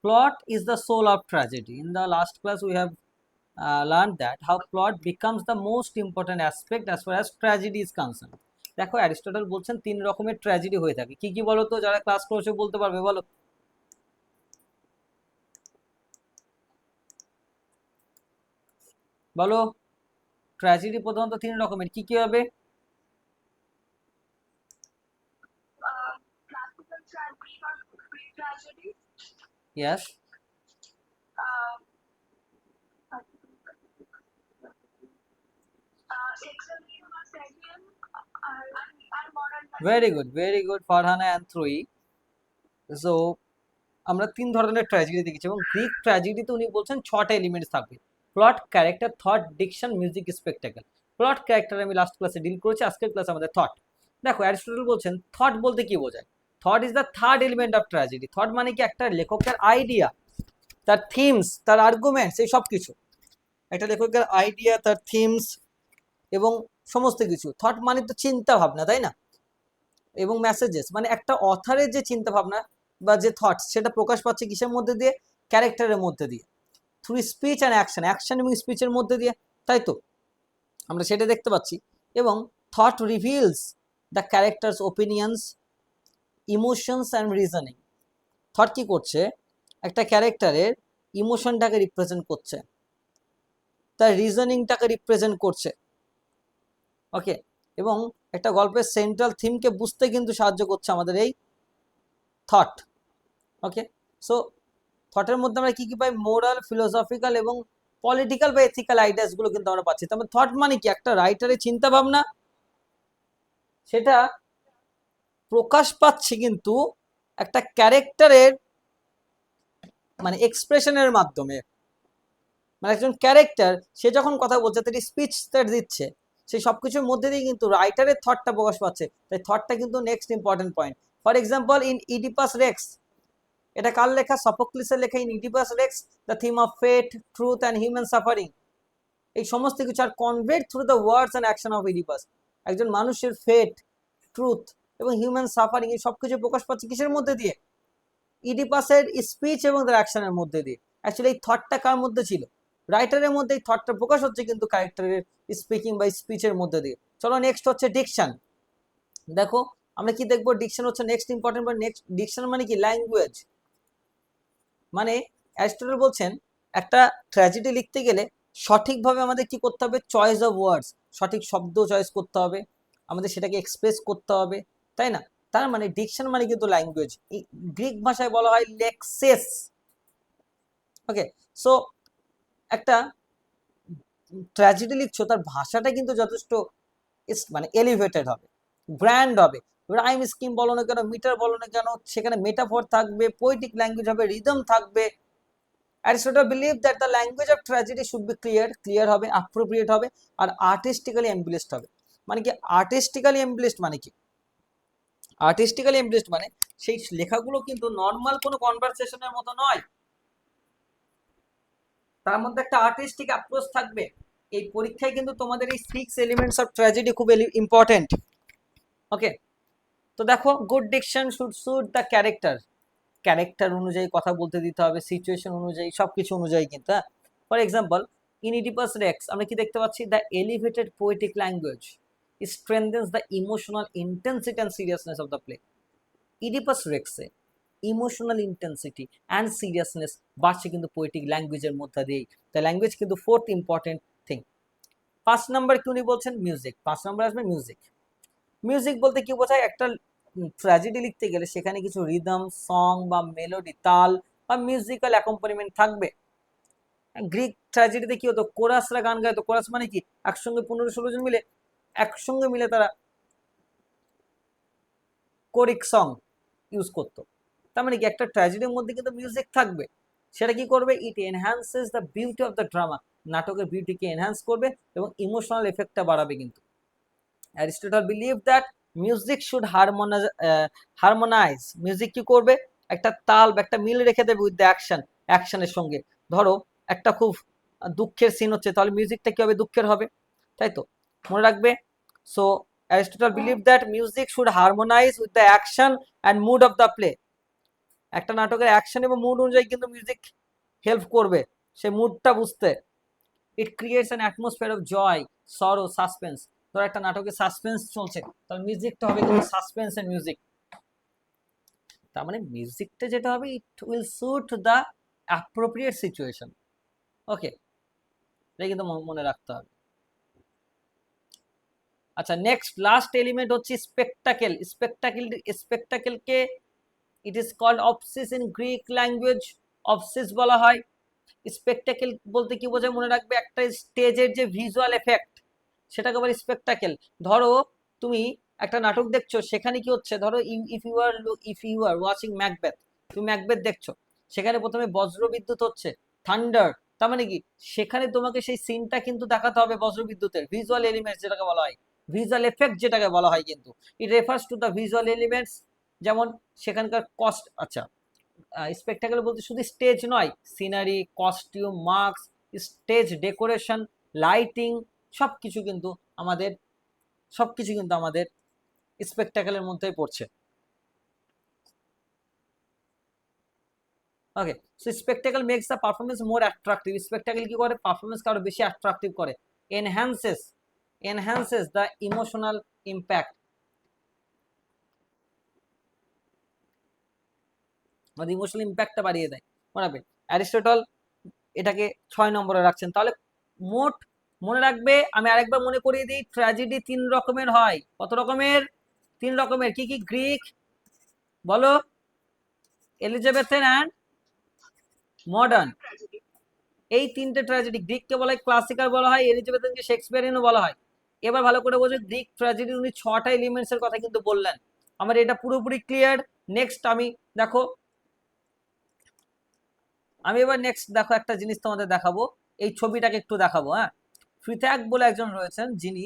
plot is the soul of tragedy. In the last class we have learned that how plot becomes the most important aspect as far as tragedy is concerned. দেখো Aristotle বলছেন তিন রকমের tragedy হয়ে থাকে, কি কি বলো তো, যারা ক্লাস করছে বলতে পারবে, বলো। বলো, ট্র্যাজেডি প্রধানত তিন রকমের, কি কি হবে? Yes, very good Farhana and থ্রুই। সো আমরা তিন ধরনের ট্র্যাজেডি দেখেছি, এবং গ্রিক ট্র্যাজেডিতে উনি বলছেন ছটা এলিমেন্টস থাকবে: plot, character, thought, diction, music, spectacle. Plot character আমি লাস্ট ক্লাসে ডিল করেছি, আজকের ক্লাসে আমাদের থট। দেখো অ্যারিস্টটল বলছেন থট বলতে কি বোঝায়। Thought is the third element of tragedy. Thought মানে কি একটা লেখকের আইডিয়া, তার থিমস, তার আর্গুমেন্টস, এই সব কিছু। একটা লেখকের আইডিয়া, তার থিমস এবং সমস্ত কিছু। থট মানে তো চিন্তা ভাবনা, তাই না? এবং মেসেজেস মানে একটা অথারের যে চিন্তা ভাবনা বা যে থটস, সেটা প্রকাশ পাচ্ছে কিসের মধ্যে দিয়ে? ক্যারেক্টারের মধ্যে দিয়ে, through speech and action, action এবং স্পিচের মধ্যে দিয়ে, তাই তো? আমরা সেটা দেখতে পাচ্ছি। এবং thought reveals the characters opinions, emotions and reasoning. Thought কি করছে? একটা ক্যারেক্টারের ইমোশনটাকে রিপ্রেজেন্ট করছে, তার রিজনিংটাকে রিপ্রেজেন্ট করছে। ওকে, এবং একটা গল্পের সেন্ট্রাল থিমকে বুঝতে কিন্তু সাহায্য করছে আমাদের এই থট। ওকে, সো থটের মধ্যে আমরা কি কি পাই? মোরাল, ফিলোসফিক্যাল এবং পলিটিক্যাল বা এথিক্যাল আইডিয়াস গুলো কিন্তু আমরা পাচ্ছি। তারপরে থট মানে কি? একটা রাইটারের চিন্তা ভাবনা, সেটা প্রকাশ পাচ্ছে কিন্তু একটা ক্যারেক্টারের মানে এক্সপ্রেশনের মাধ্যমে। মানে একজন ক্যারেক্টার সে যখন কথা বলছে, তার স্পিচটা দিচ্ছে, সেই সবকিছুর মধ্যে দিয়ে কিন্তু রাইটারের থটটা প্রকাশ পাচ্ছে। তাই থটটা কিন্তু next important point. For example, in Oedipus Rex, এটা কার লেখা? সফোক্লিসের লেখা। In Oedipus Rex the theme of fate, truth and human suffering, এই সমস্ত কিছু আর conveyed through the words and action of Oedipus. একজন মানুষের ফেট, ট্রুথ এবং হিউম্যান সাফারিং, এই সবকিছু প্রকাশ পাচ্ছে কিসের মধ্যে দিয়ে? ইডিপাসের স্পিচ এবং তার অ্যাকশনের মধ্যে দিয়ে। অ্যাকচুয়ালি এই থটটা কার মধ্যে ছিল? রাইটারের মধ্যে। এই থটটা প্রকাশ হচ্ছে কিন্তু ক্যারেক্টারের স্পিকিং বা স্পিচের মধ্যে দিয়ে। চলো নেক্সট হচ্ছে ডিকশন। দেখো আমরা কি দেখবো? ডিকশন হচ্ছে নেক্সট ইম্পর্টেন্ট। বা নেক্সট ডিকশন মানে কি? ল্যাঙ্গুয়েজ। মানে অ্যারিস্টটল বলছেন একটা ট্র্যাজেডি লিখতে গেলে সঠিকভাবে আমাদের কি করতে হবে? চয়েস অফ ওয়ার্ডস, সঠিক শব্দ চয়েস করতে হবে, আমাদের সেটাকে এক্সপ্রেস করতে হবে, তাই না? তার মানে ডিকশন মানে কিন্তু ল্যাঙ্গুয়েজ। এই গ্রিক ভাষায় বলা হয় লেক্সেস। ওকে, সো একটা ট্র্যাজেডি লিখছো, তার ভাষাটা কিন্তু যথেষ্ট মানে এলিভেটেড হবে, গ্র্যান্ড হবে। রাইম স্কিম বলো না কেন, মিটার বলো না কেন, সেখানে মেটাফর থাকবে, পোয়েটিক ল্যাঙ্গুয়েজ হবে, রিদম থাকবে। Aristotle believed that the language of tragedy should be clear হবে, appropriate হবে, আর artistically embellished হবে। মানে কি artistically embellished মানে কি? আর্টিস্টিক্যালি এমপ্রেসড মানে সেই লেখাগুলো কিন্তু নর্মাল কোনো কনভারসেশনের মতো নয়, তার মধ্যে একটা আর্টিস্টিক অ্যাপ্রোচ থাকবে। এই পরীক্ষায় কিন্তু তোমাদের এই 6 এলিমেন্টস অফ ট্র্যাজেডি খুব ইম্পর্টেন্ট। ওকে, তো দেখো good diction should suit the character, character অনুযায়ী কথা বলতে দিতে হবে, সিচুয়েশন অনুযায়ী, সবকিছু অনুযায়ী কিন্তু। For example, in Oedipus Rex আমরা কি দেখতে পাচ্ছি? The elevated poetic language strengthens the emotional intensity and seriousness of the play. Oedipus রেক্সে ইমোশনাল ইন্টেন্সিটি অ্যান্ড সিরিয়াসনেস বাড়ছে কিন্তু পোয়েটিক ল্যাঙ্গুয়েজের মধ্যে দিয়েই। দ্য ল্যাঙ্গুয়েজ কিন্তু ফোর্থ ইম্পর্টেন্ট থিং। 5 নম্বর কি উনি বলছেন? মিউজিক। 5 নম্বর আসবে মিউজিক। মিউজিক বলতে কি বোঝায়? একটা ট্র্যাজেডি লিখতে গেলে সেখানে কিছু রিদম, সং বা মেলোডি, তাল বা মিউজিক্যাল অ্যাকম্পানিমেন্ট থাকবে। গ্রিক ট্র্যাজেডিতে কি হতো? কোরাসরা গান গাইতো। কোরাস মানে কি? একসঙ্গে 15-16 জন মিলে একসঙ্গে মিলে তারা কোরিক সং ইউজ করতো। তার মানে কি একটা ট্র্যাজেডির মধ্যে কিন্তু মিউজিক থাকবে। সেটা কি করবে? It enhances the beauty of the drama, নাটকের বিউটিকে এনহ্যান্স করবে এবং ইমোশনাল এফেক্টটা বাড়াবে কিন্তু। Aristotle believe that music should harmonize. Music কি করবে? একটা তাল বা একটা মিল রেখে দেবে উইথ দ্য অ্যাকশন, অ্যাকশনের সঙ্গে। ধরো একটা খুব দুঃখের সিন হচ্ছে, তাহলে মিউজিকটা কি হবে? দুঃখের হবে, তাই তো? মনে রাখবে। So Aristotle believe that music should harmonise with the action and mood of the play. একটা নাটকের অ্যাকশন এবং মুড অনুযায়ী কিন্তু মিউজিক হেল্প করবে সেই মুডটা বুঝতে। It creates an atmosphere of joy, sorrow, suspense. ধর একটা নাটকে সাসপেন্স চলছে, তাহলে মিউজিকটা হবে কিন্তু সাসপেন্সের মিউজিক। তার মানে মিউজিকটা যেটা হবে, it will suit the appropriate situation. Okay, এটা কিন্তু মনে রাখতে হবে। আচ্ছা, নেক্সট লাস্ট এলিমেন্ট হচ্ছে স্পেকটাকেল। স্পেকটাকেলকে it is called opsis in Greek language. Opsis বলা হয়। স্পেকটাকেল বলতে কি বোঝায় মনে রাখবে, একটা স্টেজের যে ভিজুয়াল এফেক্ট সেটাকে বলে স্পেকটাকেল। ধরো তুমি একটা নাটক দেখছো, সেখানে কি হচ্ছে, ধরো if you are watching Macbeth, তুমি ম্যাকবেথ দেখছো, সেখানে প্রথমে বজ্রবিদ্যুৎ হচ্ছে, থান্ডার। তার মানে কি, সেখানে তোমাকে সেই সিনটা কিন্তু দেখাতে হবে বজ্রবিদ্যুতের ভিজুয়াল এলিমেন্টস যেটাকে বলা হয়, ভিজুয়াল এফেক্ট যেটাকে বলা হয় কিন্তু। It refers to the visual elements, যেমন সেখানকার কস্ট। আচ্ছা, স্পেকটাকেল বলতে শুধু স্টেজ নয়, scenery, costume, mask, stage decoration, lighting, সবকিছু কিন্তু আমাদের সবকিছু কিন্তু আমাদের স্পেকটাকেলের মধ্যেই পড়ছে। Okay, so spectacle makes the performance more attractive. Spectacle কি করে, পারফরমেন্সকে আরো বেশি অ্যাট্রাকটিভ করে। Enhances the emotional impact. আমাদের ইমোশনাল ইম্প্যাক্টটা বাড়িয়ে দেয়। মনে রাখবে অ্যারিস্টটল এটাকে 6 নম্বরে রাখছেন। তাহলে মোট মনে রাখবে, আমি আরেকবার মনে করিয়ে দিই, ট্র্যাজেডি 3 রকমের হয়। কত রকমের? 3 রকমের। কি কি? গ্রিক, বলো, এলিজাবেথেন অ্যান্ড মডার্ন। এই 3টে ট্র্যাজেডি, গ্রিককে বলা হয় ক্লাসিক্যাল বলা হয়, এলিজাবেথেনকে শেক্সপিয়ারিয়ানও বলা হয়। এবার ভালো করে বোঝো, গ্রিক ট্র্যাজেডি উনি 6টা এলিমেন্টস এর কথা কিন্তু বললেন। আমার এটা পুরোপুরি ক্লিয়ার। নেক্সট আমি দেখো, আমি এবার নেক্সট দেখো একটা জিনিস তোমাদের দেখাবো, এই ছবিটাকে একটু দেখাবো। হ্যাঁ, ফ্রিথ্যাক বলে একজন রয়েছেন, যিনি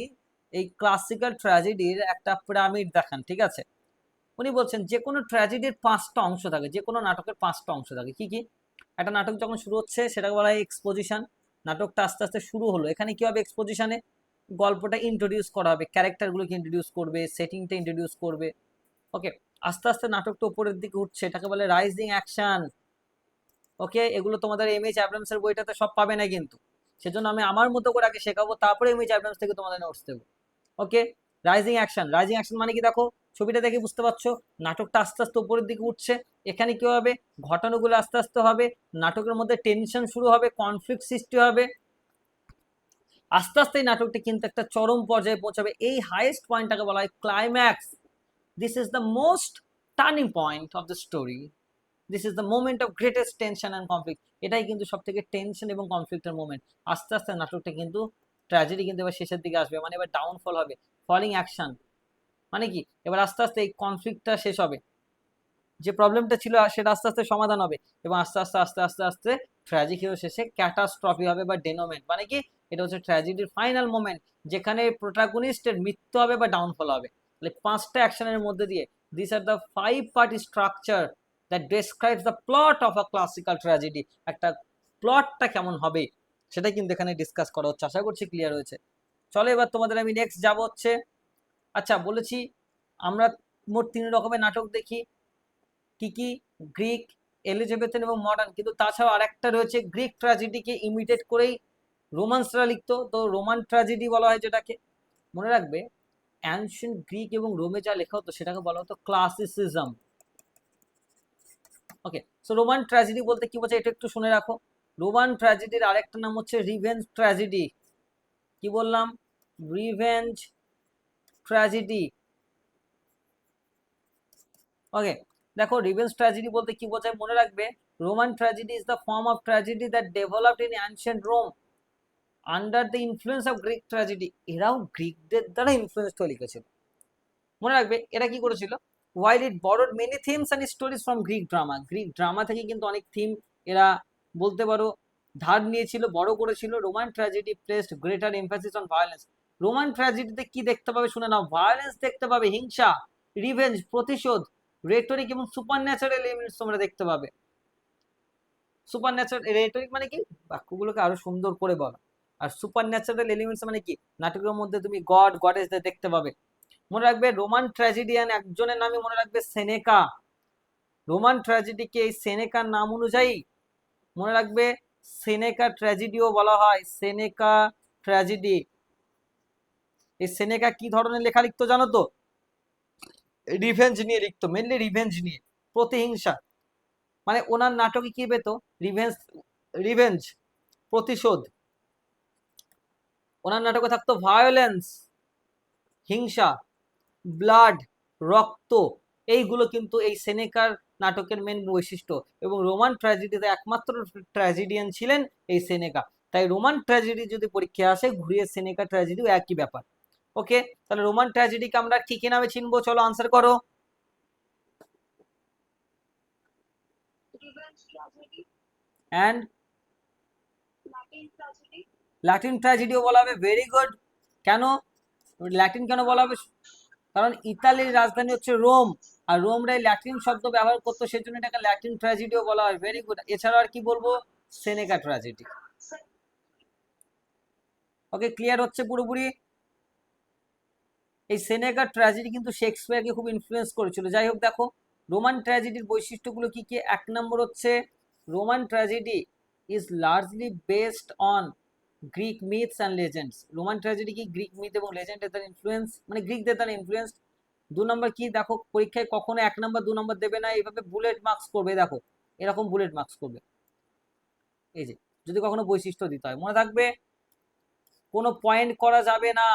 এই ক্লাসিক্যাল ট্র্যাজেডির একটা পিরামিড দেখান, ঠিক আছে। উনি বলছেন যে কোনো ট্র্যাজেডির 5টা অংশ থাকে, যে কোনো নাটকের 5টা অংশ থাকে। কি কি? একটা নাটক যখন শুরু হচ্ছে সেটাকে বলা হয় এক্সপোজিশন। নাটকটা আস্তে আস্তে শুরু হলো, এখানে কি হবে, এক্সপোজিশনে গল্পটা ইন্ট্রোডিউস করা হবে, ক্যারেক্টারগুলোকে ইন্ট্রোডিউস করবে, সেটিংটা ইন্ট্রোডিউস করবে। ওকে, আস্তে আস্তে নাটকটা উপরের দিকে উঠছে, এটাকে বলে রাইজিং অ্যাকশন। ওকে, এগুলো তোমাদের এমএইচ অ্যাব্রামস এর বইটাতে সব পাবে না কিন্তু, সেজন্য আমি আমার মতো করে আগে শেখাবো, তারপরে এমএইচ অ্যাব্রামস থেকে তোমাদের নোটস দেবো। ওকে, রাইজিং অ্যাকশন। রাইজিং অ্যাকশন মানে কি, দেখো ছবিটা দেখে বুঝতে পারছো, নাটকটা আস্তে আস্তে উপরের দিকে উঠছে। এখানে কি হবে, ঘটনাগুলো আস্তে আস্তে হবে, নাটকের মধ্যে টেনশন শুরু হবে, কনফ্লিক্ট সৃষ্টি হবে, আস্তে আস্তে এই নাটকটি কিন্তু একটা চরম পর্যায়ে পৌঁছাবে। এই হাইয়েস্ট পয়েন্টটাকে বলা হয় climax. This is the most turning point of the story. This is the moment of greatest tension and conflict. এটাই কিন্তু সব থেকে টেনশন এবং কনফ্লিক্টের মোমেন্ট। আস্তে আস্তে নাটকটা কিন্তু, ট্র্যাজেডি কিন্তু এবার শেষের দিকে আসবে, মানে এবার ডাউনফল হবে, ফলিং অ্যাকশন। মানে কি, এবার আস্তে আস্তে এই কনফ্লিক্টটা শেষ হবে, যে প্রবলেমটা ছিল সেটা আস্তে আস্তে সমাধান হবে, এবং আস্তে আস্তে আস্তে আস্তে আস্তে ট্র্যাজিক হিরো শেষে ক্যাটাস্ট্রফি হবে বা ডেনোমেন্ট। মানে কি, এটা হচ্ছে ট্র্যাজেডির ফাইনাল মোমেন্ট, যেখানে প্রোটাগনিস্টের মৃত্যু হবে বা ডাউনফল হবে। তাহলে 5টা অ্যাকশনের মধ্যে দিয়ে, this are the 5 part structure that describes the plot of a classical tragedy. একটা প্লটটা কেমন হবে সেটা কিন্তু এখানে ডিসকাস করা হচ্ছে। আশা করছি ক্লিয়ার হয়েছে। চলো এবার তোমাদের আমি নেক্সট যাব হচ্ছে, আচ্ছা বলেছি আমরা মোট 3 রকমের নাটক দেখি। কি কি? গ্রিক, এলিজাবেথেন এবং মডার্ন। কিন্তু তাছাড়াও আরেকটা রয়েছে, গ্রিক ট্র্যাজেডিকে ইমিটেট করেই রোমান্সরা লিখতো, তো রোমান ট্র্যাজেডি বলা হয় যেটাকে। মনে রাখবে, অ্যানশিয়েন্ট গ্রিক এবং রোমে যা লেখা হতো সেটাকে বলা হতো ক্লাসিসিজম। ওকে, সো রোমান ট্র্যাজেডি বলতে কি বোঝায় এটা একটু শুনে রাখো। রোমান ট্র্যাজেডির আরেকটা নাম হচ্ছে রিভেঞ্জ ট্র্যাজেডি। কি বললাম? Revenge tragedy. ওকে, দেখো রিভেঞ্জ ট্র্যাজেডি বলতে কি বোঝায় মনে রাখবে, Roman tragedy is the form of tragedy that developed in ancient Rome under the influence of Greek tragedy. এরাও গ্রিকদের দ্বারা ইনফ্লুয়েন্স হয়ে লিখেছিল। মনে রাখবে এরা কি করেছিল, while it borrowed many themes and stories from Greek drama, Greek drama থেকে কিন্তু অনেক থিম এরা বলতে পারো ধার নিয়েছিল, বড় করেছিল। Roman tragedy placed greater emphasis on violence. Roman ট্র্যাজেডিতে কি দেখতে পাবে শুনে নাও, ভায়োলেন্স দেখতে পাবে, হিংসা, রিভেঞ্জ, প্রতিশোধ, রেটরিক এবং সুপার ন্যাচারাল এলিমেন্টস তোমরা দেখতে পাবে। সুপার ন্যাচারাল রেটরিক মানে কি, বাক্যগুলোকে আরো সুন্দর করে বলা। আর সুপার ন্যাচারাল এলিমেন্টস মানে কি, নাটকের মধ্যে তুমি গড গডেসদের দেখতে পাবে। মনে রাখবে রোমান ট্র্যাজেডিয়ান একজনের নামই মনে রাখবে, সেনেকা। রোমান ট্র্যাজেডিকে এই সেনেকার নাম অনুযায়ী মনে রাখবে সেনেকা ট্র্যাজেডিও বলা হয়, সেনেকা ট্র্যাজেডি। এই সেনেকা কি ধরনের লেখা লিখতো জানো তো? রিভেঞ্জ নিয়ে লিখতো, মেনলি রিভেঞ্জ নিয়ে, প্রতিহিংসা। মানে ওনার নাটকে কি পেতো? রিভেঞ্জ, রিভেঞ্জ, প্রতিশোধ। ওনার নাটকে থাকতো ভায়োলেন্স, হিংসা, ব্লাড, রক্ত। এইগুলো কিন্তু এই সেনেকার নাটকের মেন বৈশিষ্ট্য। এবং রোমান ট্র্যাজেডিতে একমাত্র ট্র্যাজেডিয়ান ছিলেন এই সেনেকা। তাই রোমান ট্র্যাজেডি যদি পরীক্ষায় আসে, ঘুরিয়ে সেনেকা ট্র্যাজেডিও একই ব্যাপার। ওকে, তাহলে রোমান ট্র্যাজেডিকে আমরা কি কি নামে চিনবো? চলো আনসার করো। অ্যান্ড ল্যাটিন ট্র্যাজেডিও বলা হবে। Very good. কেন ল্যাটিন কেন বলা হবে? কারণ ইতালির রাজধানী হচ্ছে রোম, আর রোমরাই ল্যাটিন শব্দ ব্যবহার করতো, সেজন্য এটাকে ল্যাটিন ট্র্যাজেডিও বলা হয়। Very good. এছাড়াও আর কি বলবো? সেনেকা ট্র্যাজেডি। ওকে, ক্লিয়ার হচ্ছে পুরোপুরি? এই সেনেকা ট্র্যাজেডি কিন্তু শেক্সপিয়ারকে খুব ইনফ্লুয়েন্স করেছিল। যাই হোক, দেখো রোমান ট্র্যাজেডির বৈশিষ্ট্যগুলো কি কি। এক নম্বর হচ্ছে Roman tragedy is largely based on Greek myths and legends. Roman tragedy কি গ্রিক মিথ এবং লেজেন্ডের দ্বারা ইনফ্লুয়েন্স, মানে গ্রিকদের দ্বারা ইনফ্লুয়েন্স। দু নম্বর কি, দেখো পরীক্ষায় কখনো 1 নম্বর 2 নম্বর দেবে না, এইভাবে বুলেট মার্কস করবে। দেখো এরকম বুলেট মার্কস করবে, এই যে যদি কখনো বৈশিষ্ট্য দিতে হয় মনে থাকবে, কোনো পয়েন্ট করা যাবে না,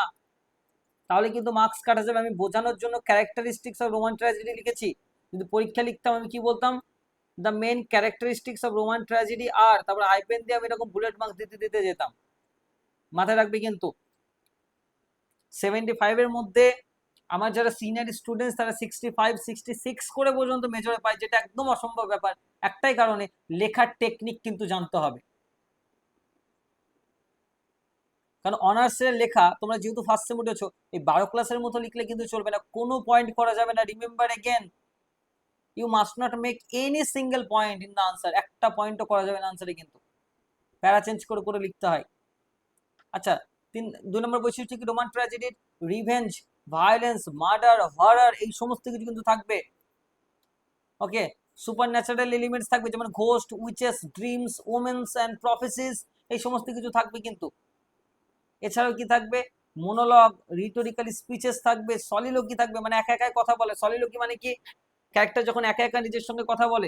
তাহলে কিন্তু মার্কস কাটা যাবে। আমি বোঝানোর জন্য ক্যারেক্টারিস্টিক্স অফ রোমান ট্র্যাজেডি লিখেছি, কিন্তু পরীক্ষা লিখতাম আমি কি বলতাম? The main characteristics of Roman tragedy আর, তারপর হাইপেন দিয়ে আমি এরকম বুলেট মার্কস দিতে দিতে যেতাম। মাথায় রাখবে কিন্তু 75 এর মধ্যে আমার যারা সিনিয়র স্টুডেন্টস তারা 65 66 করে পর্যন্ত মেজরে পায়, যেটা একদম অসম্ভব ব্যাপার। একটাই কারণে, লেখার টেকনিক কিন্তু জানতে হবে। কারণ অনার্সের লেখা তোমরা যেহেতু ফার্স্ট সেম উঠেছো, এই 12 ক্লাসের মতো লিখলে কিন্তু চলবে না, কোনো পয়েন্ট করা যাবে না। Remember again, you must not make any single point in the answer. একটা পয়েন্টও করা যাবে না আনসারে, কিন্তু প্যারা চেঞ্জ করে করে লিখতে হয়। আচ্ছা, 2 নম্বর বৈশিষ্ট্য কি রোমান ট্র্যাজেডির? রিভেঞ্জ, ভায়োলেন্স, মার্ডার, হরর, এই সমস্ত কিছু কিন্তু থাকবে। ওকে, সুপার ন্যাচারাল এলিমেন্টস থাকবে, যেমন ghost, witches, dreams, omens and prophecies, এই সমস্ত কিছু থাকবে কিন্তু। এছাড়াও কি থাকবে? মোনোলগ, রিটোরিক্যাল স্পিচেস থাকবে, সলিলোকি থাকবে, মানে একা একাই কথা বলে। সলিলোকি মানে কি? ক্যারেক্টার যখন একা একা নিজের সঙ্গে কথা বলে।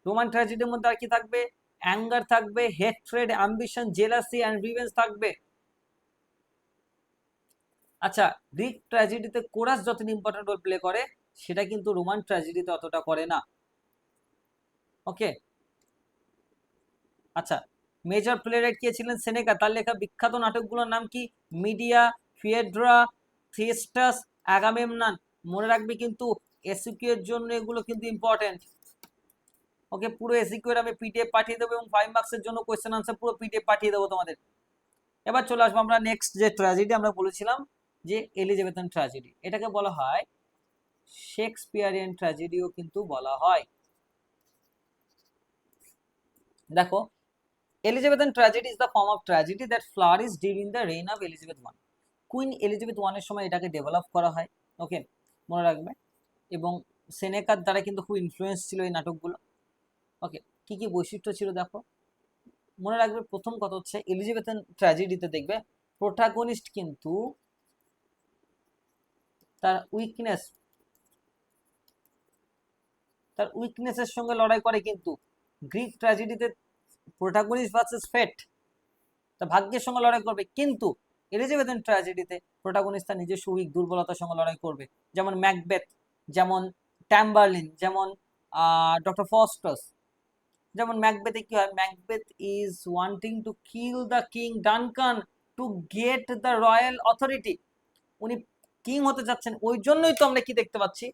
রোমান ট্র্যাজেডির মধ্যে আর কি থাকবে? অ্যাঙ্গার থাকবে, hatred, ambition, jealousy and revenge থাকবে। আচ্ছা, গ্রিক ট্র্যাজেডিতে কোরাস যতটা ইম্পর্টেন্ট রোল প্লে করে, সেটা কিন্তু রোমান ট্র্যাজেডিতে অতটা করে না। ওকে, আচ্ছা, মেজর প্লেরাইট কে ছিলেন? সেনেকা। তার লেখা বিখ্যাত নাটকগুলোর নাম কি? Medea, Phaedra, Thyestes, Agamemnon. মনে রাখবে কিন্তু, এসিকিউ এর জন্য এগুলো কিন্তু ইম্পর্টেন্ট। ওকে, পুরো এসিকিউ এর আমি পিডিএফ পাঠিয়ে দেবো, এবং 5 মার্কসের জন্য কোয়েশ্চেন আনসার পুরো পিডিএফ পাঠিয়ে দেবো তোমাদের। এবার চলে আসবো আমরা নেক্সট যে ট্র্যাজেডি আমরা বলেছিলাম, যে এলিজাবেথান ট্র্যাজেডি। এটাকে বলা হয় শেক্সপিয়ারিয়ান ট্র্যাজেডিও কিন্তু বলা হয়। দেখো, Elizabethan tragedy is the form of tragedy that flourish during the rain of Elizabeth one. Queen Elizabeth ওয়ানের সময় এটাকে ডেভেলপ করা হয়। ওকে, মনে রাখবে। এবং সেনেকার দ্বারা কিন্তু খুব ইনফ্লুয়েন্স ছিল এই নাটকগুলো। ওকে, কি কি বৈশিষ্ট্য ছিল দেখো, মনে রাখবে। প্রথম কথা হচ্ছে এলিজাবেথান ট্র্যাজেডিতে দেখবে প্রোটাগনিস্ট কিন্তু তার উইকনেসের সঙ্গে লড়াই করে। কিন্তু গ্রিক ট্র্যাজেডিতে প্রোটাগনিস্ট ভার্সেস ফেট, তা ভাগ্যের সঙ্গে লড়াই করবে। কিন্তু এলিজাবেথান ট্র্যাজেডিতে প্রোটাগনিস্ট তার নিজস্ব দুর্বলতার সঙ্গে লড়াই করবে। যেমন ম্যাকবেথ, যেমন ট্যাম্বারলিন, যেমন ডক্টর ফস্টাস। যেমন ম্যাকবেথে কি হয়? Macbeth is wanting to kill the king Duncan to get the royal authority. উনি কিং হতে যাচ্ছেন, ওই জন্যই তো আমরা কি দেখতে পাচ্ছি,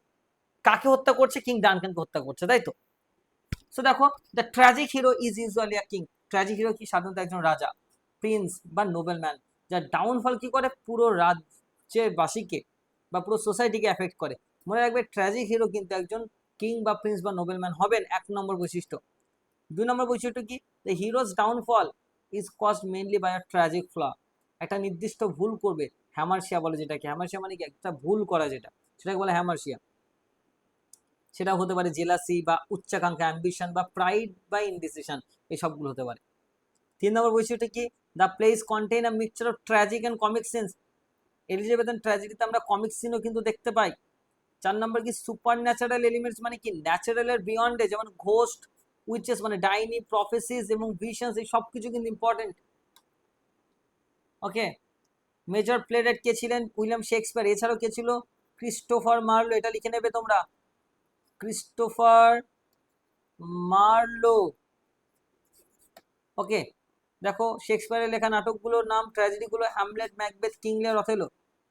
কাকে হত্যা করছে? কিং ডানকানকে হত্যা করছে, তাই তো? সো দেখো, the tragic hero is usually a king. Tragic hero কি? সাধারণত একজন রাজা, প্রিন্স বা নোবেলম্যান, যার ডাউনফল কি করে? পুরো রাজ্যের বাসীকে বা পুরো সোসাইটিকে এফেক্ট করে। মনে রাখবে, ট্র্যাজিক হিরো কিন্তু একজন কিং বা প্রিন্স বা নোবেলম্যান হবেন, 1 নম্বর বৈশিষ্ট্য। 2 নম্বর বৈশিষ্ট্য কি? The hero's downfall is caused mainly by a tragic flaw. একটা নির্দিষ্ট ভুল করবে, হ্যামারশিয়া বলে যেটাকে। হ্যামারশিয়া মানে কি? একটা ভুল করা, যেটা সেটাকে বলে হ্যামারশিয়া। সেটা হতে পারে জেলাসি বা উচ্চাকাঙ্ক্ষা অ্যাম্বিশন বা প্রাইড বা ইনডিসিশন, এই সবগুলো হতে পারে। 3 নম্বর বৈশিষ্ট্যটা কি? The plays contain a mixture of tragic and comic scenes. Elizabethan ট্র্যাজেডিতে আমরা কমিক সিনও কিন্তু দেখতে পাই। 4 নম্বর কি? সুপার ন্যাচারাল এলিমেন্টস, মানে কি ন্যাচারালের বিয়ন্ডে, যেমন ঘোস্ট, উইচেস মানে ডাইনি, প্রফেসিস এবং ভিশনস, এই সব কিছু কিন্তু ইম্পর্টেন্ট। ওকে, মেজর প্লেরেট কে ছিলেন? William Shakespeare. এছাড়াও কে ছিল? Christopher Marlowe. এটা লিখে নেবে তোমরা, ক্রিস্টোফার মার্লো। ওকে, দেখো শেক্সপিয়ারের লেখা নাটকগুলোর নাম, ট্র্যাজেডিগুলো হ্যামলেট, ম্যাকবেথ, কিং লিয়ার, অথেলো।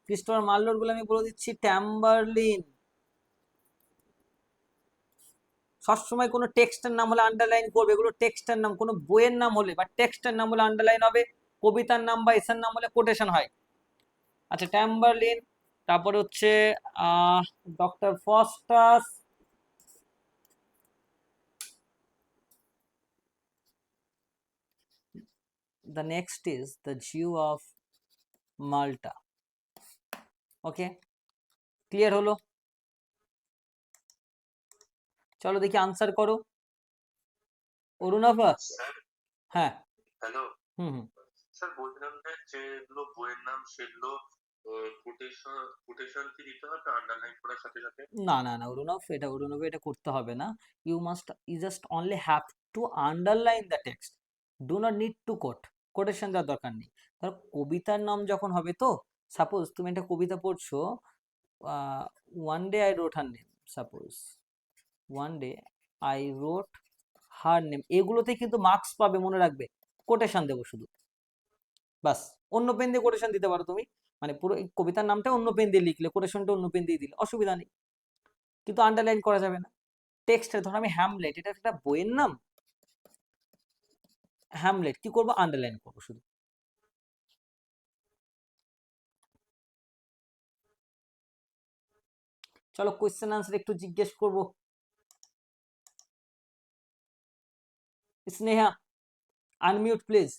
ক্রিস্টোফার মার্লোর গুলো আমি বলে দিচ্ছি, ট্যাম্বারলিন। সবসময় কোনো টেক্সটের নাম হলে আন্ডারলাইন করবে, এগুলো টেক্সটের নাম। কোনো বইয়ের নাম হলে বা টেক্সটের নাম হলে আন্ডারলাইন হবে, কবিতার নাম বা এসের নাম হলে কোটেশন হয়। আচ্ছা, ট্যাম্বারলিন। তারপরে হচ্ছে doctor Faustus. The next is the Jew of Malta. Okay, clear হলো? চলো দেখি আনসার করো। অরুণাভা। হ্যাঁ, হ্যালো হুম হুম। স্যার, বলছিলাম যে যেগুলো বইয়ের নাম সেগুলো কোটেশন কি দিতে হবে আন্ডারলাইন করার সাথে সাথে? না না না অরুণাভ, এটা করতে হবে না। You just only have to underline the text, do not need to quotation দেওয়ার দরকার নেই। ধর কবিতার নাম যখন হবে, তো সাপোজ তুমি একটা কবিতা পড়ছো, one day I রোট her name, suppose one day I রোট her name, এগুলোতে কিন্তু মার্কস পাবে, মনে রাখবে। কোটেশন দেবো শুধু, বাস। অন্য পেন দিয়ে কোটেশন দিতে পারো তুমি, মানে পুরো কবিতার নামটা অন্য পেন দিয়ে লিখলে, কোটেশনটা অন্য পেন দিয়ে দিলে অসুবিধা নেই, কিন্তু আন্ডারলাইন করা যাবে না। টেক্সটে ধর আমি হ্যামলেট, এটা একটা বইয়ের নাম, হ্যামলেট কি করবো? আন্ডারলাইন করবো শুধু। চলো কোয়েশ্চেন আনসার একটু জিজ্ঞেস করবো। Sneha, unmute please.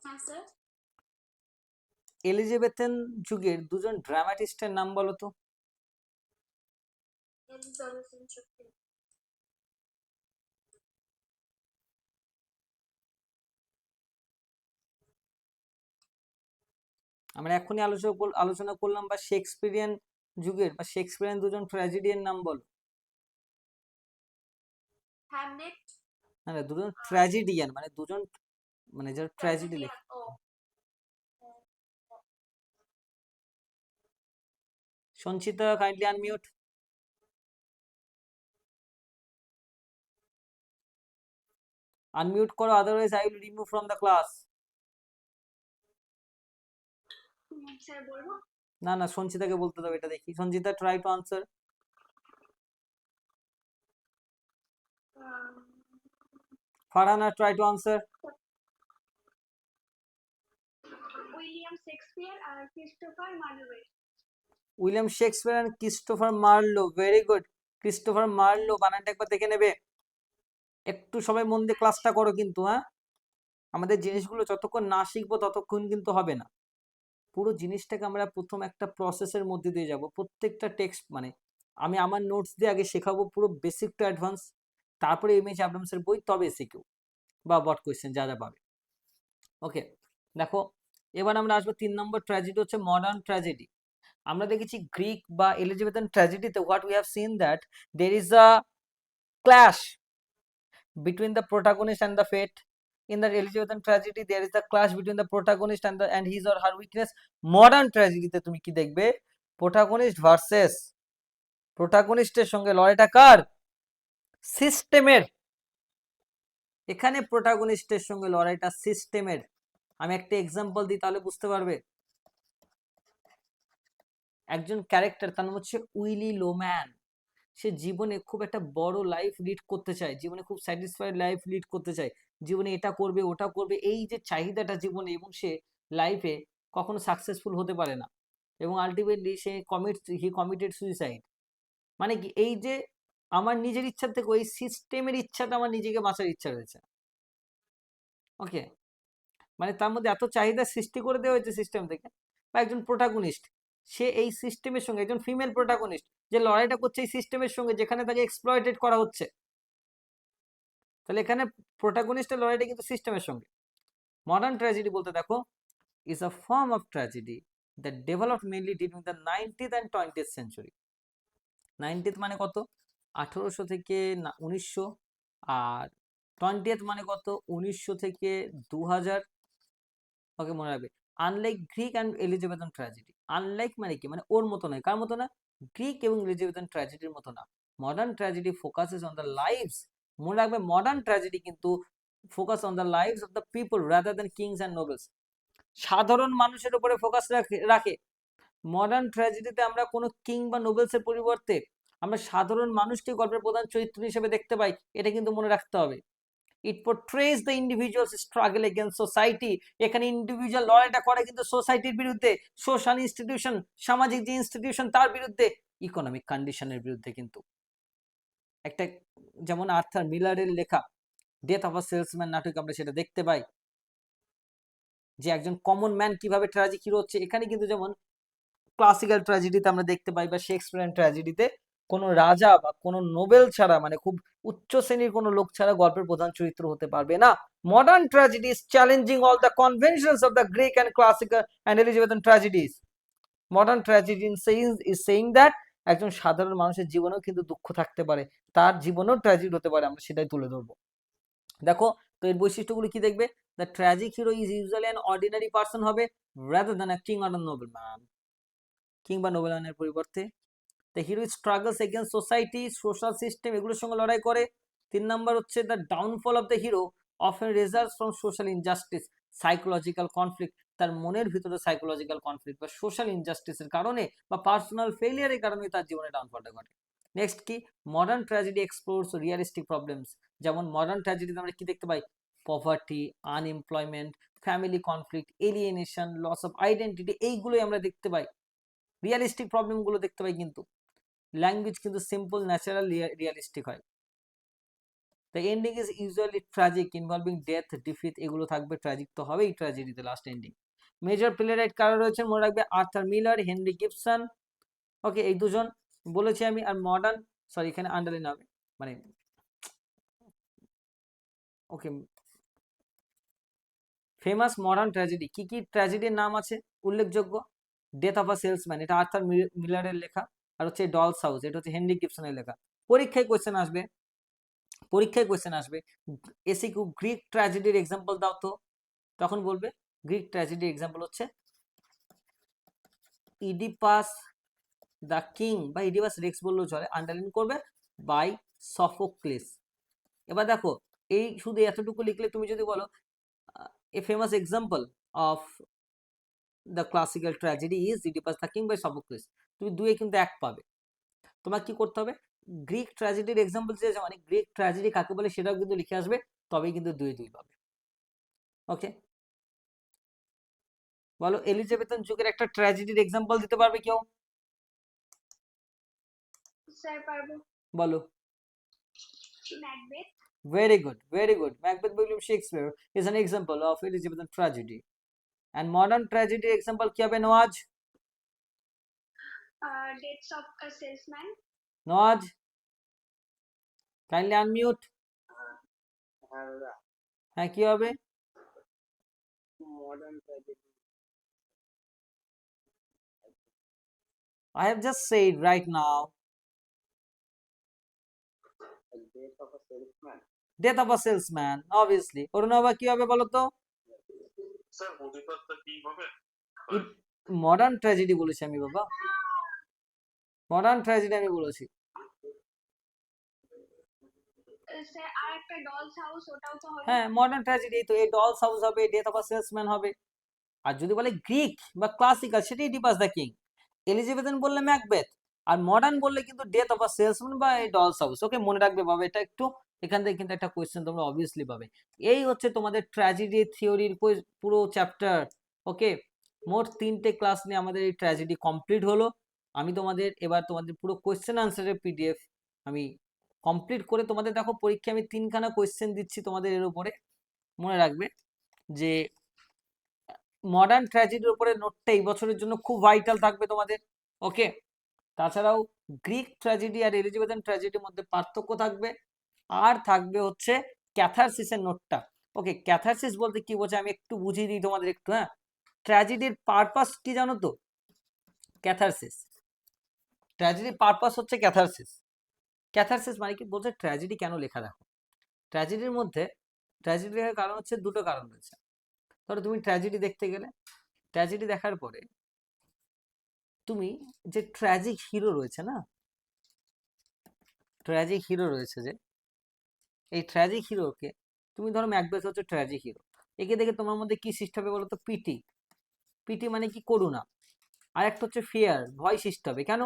হ্যাঁ স্যার। এলিজাবেথেন যুগের দুজন ড্রামাটিস্টের নাম বলো তো। এলিজাবেথেন যুগের আমরা এখনই আলোচনা করলাম, বা শেক্সপিয়ারিয়ান যুগের বা শেক্সপিয়ারিয়ান দুজন ট্র্যাজেডিয়ান নাম বলো। হ্যামলেট। না না, দুজন ট্র্যাজেডিয়ান, মানে দুজন, মানে যারা ট্র্যাজেডি লেখে। ও সঞ্চিতা, কাইন্ডলি আনমিউট। আনমিউট করো, otherwise I will remove from the class. Sir বলবো? না না, সঞ্চিতাকে বলতে দাও, এটা দেখি। Sanchita, try to answer. Farhana, try to answer. William Shakespeare আর Christopher Marlowe. William Shakespeare and Christopher Marlowe, very good. Christopher Marlowe, বানানটা একবার দেখে নেবে। একটু সবাই মন দিয়ে ক্লাসটা করো কিন্তু, হ্যাঁ। আমাদের জিনিসগুলো যতক্ষণ না শিখবো ততক্ষণ কিন্তু হবে না। পুরো জিনিসটাকে আমরা প্রথম একটা প্রসেসের মধ্যে দিয়ে যাব। প্রত্যেকটা টেক্সট, মানে আমি আমার নোটস দিয়ে আগে শেখাবো পুরো বেসিক টু অ্যাডভান্স, তারপরে এমএইচ অ্যাডামসের বই, তবে এসিকিউ বা বট কোয়েশ্চেন যা যা পাবে। ওকে, দেখো এবার আমরা আসবো 3 নম্বর ট্র্যাজেডি, হচ্ছে মডার্ন ট্র্যাজেডি। আমরা দেখেছি গ্রিক বা এলিজাবেথান ট্র্যাজেডিতে what we have seen that there is a clash between the protagonist and the fate. In the Elizabethan tragedy there is the clash between the protagonist and his or her weakness. Modern tragedy তে তুমি কি দেখবে? protagonist versus প্রোটাগনিস্টের সঙ্গে লড়াইটা কার? সিস্টেমের। এখানে প্রোটাগনিস্টের সঙ্গে লড়াইটা সিস্টেমের। আমি একটা এক্সাম্পল দিই, তাহলে বুঝতে পারবে। একজন ক্যারেক্টার, তার নাম হচ্ছে উইলি লোম্যান। সে জীবনে খুব একটা বড় লাইফ লিড করতে চায়, জীবনে খুব স্যাটিসফাইড লাইফ লিড করতে চায়, জীবনে এটা করবে ওটা করবে, এই যে চাহিদাটা জীবনে, এবং সে লাইফে কখনো সাকসেসফুল হতে পারে না, এবং আলটিমেটলি সে কমিটেড সুইসাইড। মানে কি, এই যে আমার নিজের ইচ্ছা থেকে ওই সিস্টেমের ইচ্ছাটা, আমার নিজেকে বাঁচার ইচ্ছা রয়েছে। ওকে, মানে তার মধ্যে এত চাহিদা সৃষ্টি করে দেওয়া হয়েছে সিস্টেম থেকে। বা একজন প্রোটাগনিস্ট, সে এই সিস্টেমের সঙ্গে, একজন ফিমেল প্রোটাগনিস্ট যে লড়াইটা করছে এই সিস্টেমের সঙ্গে, যেখানে তাকে এক্সপ্লয়েটেড করা হচ্ছে, তাহলে এখানে প্রোটাগনিস্টের লড়াইটা কিন্তু সিস্টেমের সঙ্গে। মডার্ন ট্র্যাজেডি বলতে দেখো is a form of tragedy that developed mainly during the 19th and 20th century. 19th মানে কত? 1800 থেকে 1900, আর 20th মানে কত? 1900 থেকে 2000। ওকে, মনে রাখবে। Unlike Greek and Elizabethan tragedy, unlike মানে কি, মানে ওর মতো নয়। কার মতো না? গ্রিক এবং এলিজাবেথান ট্র্যাজেডির মতো না। Modern tragedy focuses on the lives, মনে রাখবে মডার্ন ট্র্যাজেডি কিন্তু focus on the lives of the people rather than kings and nobles, সাধারণ মানুষের উপরে ফোকাস রাখে। মডার্ন ট্র্যাজেডিতে আমরা কোনো কিং বা নোবেলস এর পরিবর্তে আমরা সাধারণ মানুষকে গল্পের প্রধান চরিত্র হিসেবে দেখতে পাই, এটা কিন্তু মনে রাখতে হবে। It portrays the individuals struggle against society, এখানে ইন্ডিভিজুয়াল লড়াইটা করে কিন্তু সোসাইটির বিরুদ্ধে, সোশ্যাল ইনস্টিটিউশন, সামাজিক যে ইনস্টিটিউশন তার বিরুদ্ধে, ইকোনমিক কন্ডিশনের বিরুদ্ধে কিন্তু। একটা যেমন আর্থার মিলারের লেখা ডেথ অফ আ সেলসম্যান নাটক আমরা সেটা দেখতে পাই, যে একজন কমন ম্যান কিভাবে ট্র্যাজিক হিরো হচ্ছে। এখানে কিন্তু যেমন ক্লাসিক্যাল ট্র্যাজেডিতে আমরা দেখতে পাই বা শেক্সপিয়ারিয়ান ট্র্যাজেডিতে কোনো রাজা বা কোনো নোবেল ছাড়া, মানে খুব উচ্চ শ্রেণীর কোনো লোক ছাড়া গল্পের প্রধান চরিত্র হতে পারবে না। Modern tragedy is challenging all the conventions of the Greek and classical and Elizabethan tragedies. Modern tragedy is saying that একজন সাধারণ মানুষের জীবনেও কিন্তু দুঃখ থাকতে পারে, তার জীবনেও ট্র্যাজেডি হতে পারে, আমরা সেটাই তুলে ধরবো। দেখো তো এর বৈশিষ্ট্যগুলো কি দেখবে? The tragic hero is usually an ordinary person হবে rather than a king or a nobleman, কিংবা নোবেলম্যানের পরিবর্তে। The hero struggles against society, social system, এগুলোর সঙ্গে লড়াই করে। 3 নাম্বার হচ্ছে the downfall of the hero often results from social injustice, psychological conflict, তার মনের ভিতরে সাইকোলজিক্যাল কনফ্লিক্ট বা সোশ্যাল ইনজাস্টিসের কারণে বা পার্সোনাল ফেলিয়ারের কারণে তার জীবনে ডাউনফলটা ঘটে। নেক্সট কি? Modern tragedy explores realistic problems, যেমন মডার্ন ট্র্যাজেডিতে আমরা কি দেখতে পাই? Poverty, unemployment, family conflict, alienation, loss of identity, এইগুলোই আমরা দেখতে পাই, রিয়ালিস্টিক প্রবলেমগুলো দেখতে পাই। কিন্তু ল্যাঙ্গুয়েজ কিন্তু সিম্পল, ন্যাচারাল, রিয়ালিস্টিক হয়। The ending is usually tragic involving death, defeat, এগুলো থাকবে। ট্র্যাজিক তো হবেই ট্র্যাজেডিতে লাস্ট এন্ডিং। মেজর প্লেরাইট কারা রয়েছেন মনে রাখবে? Arthur Miller, Henry Gibson. Okay, এই দুজন বলেছি আমি। আর মডার্ন, সরি এখানে আন্ডারলাইন হবে, মানে ওকে, ফেমাস মডার্ন ট্র্যাজেডি, কি কি ট্র্যাজেডির নাম আছে উল্লেখযোগ্য? ডেথ অফ আ সেলসম্যান, এটা আর্থার মিলারের লেখা। আর হচ্ছে ডলস হাউস, এটা হচ্ছে হেনরি গিবসনের লেখা। পরীক্ষায় কোয়েশ্চেন আসবে, পরীক্ষায় কোয়েশ্চেন আসবে এসিকিউ গ্রিক ট্র্যাজেডির এক্সাম্পল দাও তো, তখন বলবে গ্রিক ট্র্যাজেডির এক্সাম্পল হচ্ছে ইডিপাস দ্য কিং, বা ইডিপাস রেক্স বললেও চলে, আন্ডারলাইন করবে, বাই সফোক্লিস। এবার দেখো এই শুধু এতটুকু লিখলে তুমি যদি বলো a famous example of the classical tragedy is Oedipus the king by Sophocles, তুমি দুয়ে কিন্তু এক পাবে। তোমার কি করতে হবে? গ্রিক ট্র্যাজেডির এক্সাম্পল যে মানে গ্রিক ট্র্যাজেডি কাকে বলে সেটাও কিন্তু লিখে আসবে, তবেই কিন্তু দুই দুই পাবে। ওকে, বলো এলিজাবেথান যুগের একটা ট্র্যাজেডির এক্সাম্পল দিতে পারবে কেউ? স্যার পারবো। বলো। Macbeth. Very good, very good. Macbeth William Shakespeare is an example of Elizabethan tragedy. And modern tragedy example কি হবে Nawaz? Deaths of a salesman. Nawaz, kindly unmute. হ্যাঁ, কি হবে? Modern tragedy, I have just said right now, death of a salesman. death of a salesman, obviously. অরুণাবা কি হবে বলো তো? Sir অধিকর্তা কি হবে? মডার্ন ট্র্যাজেডি বলেছি আমি বাবা, মডার্ন ট্র্যাজেডি আমি বলেছি। স্যার আর একটা ডলস হাউস, ওটাও তো হবে। হ্যাঁ, মডার্ন ট্র্যাজেডি তো এই ডলস হাউস হবে, ডেথ অফ আ সেলসম্যান হবে। আর যদি বলে গ্রিক বা ক্লাসিক্যাল, সেটাই ডিপাস দ্য কিং। এলিজাবেথান বললে ম্যাকবেথ, আর মডার্ন বললে কিন্তু ডেথ অফ আ সেলসম্যান বা এই ডলস হাউস। ওকে, মনে রাখবে বাবা এটা একটু, এখান থেকে কিন্তু একটা কোয়েশ্চেন তোমরা অবভিয়াসলি পাবে। এই হচ্ছে তোমাদের ট্র্যাজেডি থিওরির পুরো চ্যাপ্টার। ওকে, মোট 3টে ক্লাস নিয়ে আমাদের এই ট্র্যাজেডি কমপ্লিট হলো। আমি তোমাদের এবার তোমাদের পুরো কোয়েশ্চেন আনসারের পিডিএফ আমি কমপ্লিট করে তোমাদের, দেখো পরীক্ষায় আমি 3খানা কোয়েশ্চেন দিচ্ছি তোমাদের এর উপরে। মনে রাখবে যে মডার্ন ট্র্যাজেডির উপরে নোটটা এই বছরের জন্য খুব ভাইটাল থাকবে তোমাদের। ওকে, তাছাড়াও গ্রিক ট্র্যাজেডি আর এলিজাবেথান ট্র্যাজেডির মধ্যে পার্থক্য থাকবে, আর থাকবে হচ্ছে ক্যাথারসিসের নোটটা। ওকে, ক্যাথারসিস বলতে কি বোঝায় আমি একটু বুঝিয়ে দিই তোমাদের একটু। হ্যাঁ, ট্র্যাজেডির পারপাস কি জানো তো? ক্যাথারসিস। ট্র্যাজেডির পারপাস হচ্ছে ক্যাথারসিস। ক্যাথারসিস মানে কি বলছে ট্র্যাজেডি কেন লেখা? দেখো, ট্র্যাজেডির মধ্যে ট্র্যাজেডি লেখার কারণ হচ্ছে দুটো কারণ রয়েছে। ধরো তুমি ট্র্যাজেডি দেখতে গেলে, ট্র্যাজেডি দেখার পরে তুমি যে ট্র্যাজিক হিরো রয়েছে না, ট্র্যাজিক হিরো রয়েছে যে, এই ট্র্যাজিক হিরোকে তুমি ধরো ম্যাকবেথ হচ্ছে ট্র্যাজিক হিরো, একে দেখে তোমার মধ্যে কি সৃষ্টি হবে বলো তো? পিটি। পিটি মানে কি? করুণা। আর একটা হচ্ছে ফিয়ার, ভয় সৃষ্টি হবে। কেন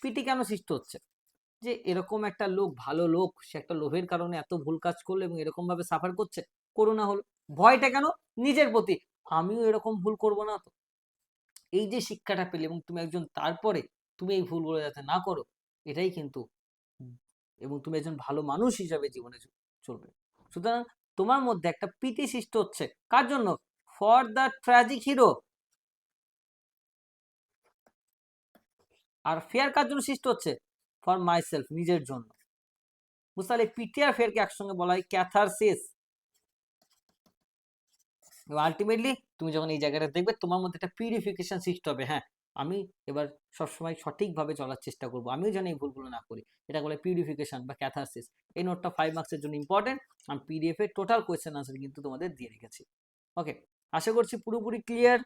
পিটি কেন সৃষ্টি হচ্ছে? যে এরকম একটা লোক, ভালো লোক, সে একটা লোভের কারণে এত ভুল কাজ করলো এবং এরকম ভাবে সাফার করছে, করুণা হলো। ভয়টা কেন? নিজের প্রতি, আমিও এরকম ভুল করব না তো। এই যে শিক্ষাটা পেলে এবং তুমি একজন, তারপরে তুমি এই ভুলগুলো যাতে না করো, এটাই কিন্তু, এবং তুমি একজন ভালো মানুষ হিসাবে জীবনে চলবে। সুতরাং তোমার মধ্যে একটা পিটি সৃষ্টি হচ্ছে, কার জন্য? For the tragic hero. আর ফেয়ার কার জন্য সৃষ্টি হচ্ছে? ফর মাই সেলফ, নিজের জন্য। বুঝতে পারলে? পিটি আর ফেয়ারকে একসঙ্গে বলা হয় ক্যাথারসিস। আলটিমেটলি তুমি যখন এই জায়গাটা দেখবে, তোমার মধ্যে একটা পিউরিফিকেশন সৃষ্টি হবে। হ্যাঁ, আমি এবার সবসময় সঠিকভাবে চলার চেষ্টা করবো, আমিও যেন এই ভুলগুলো না করি। এটা বলে পিউরিফিকেশন বা ক্যাথারসিস। এই নোটটা 5 মার্কসের জন্য ইম্পর্টেন্ট। আমি পিডিএফ এর টোটাল কোয়েশ্চেন আনসার কিন্তু তোমাদের দিয়ে রেখেছি। ওকে, আশা করছি পুরোপুরি ক্লিয়ার।